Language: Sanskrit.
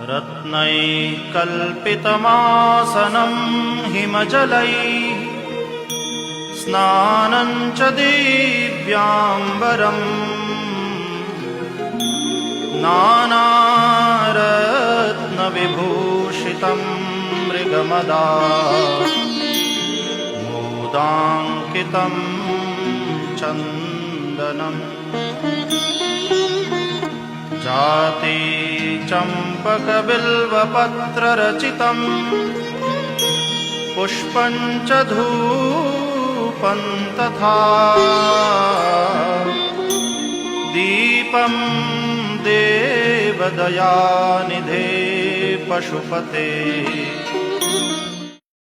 रत्नैः कल्पितमासनं हिमजलैः स्नानं च दिव्याम्बरम् नानारत्नविभूषितं मृगमदा मोदाङ्कितं चन्दनम् जाति चम्पकबिल्वपत्ररचितं पुष्पं च धूपं तथा दीपं देवदयानिधे पशुपते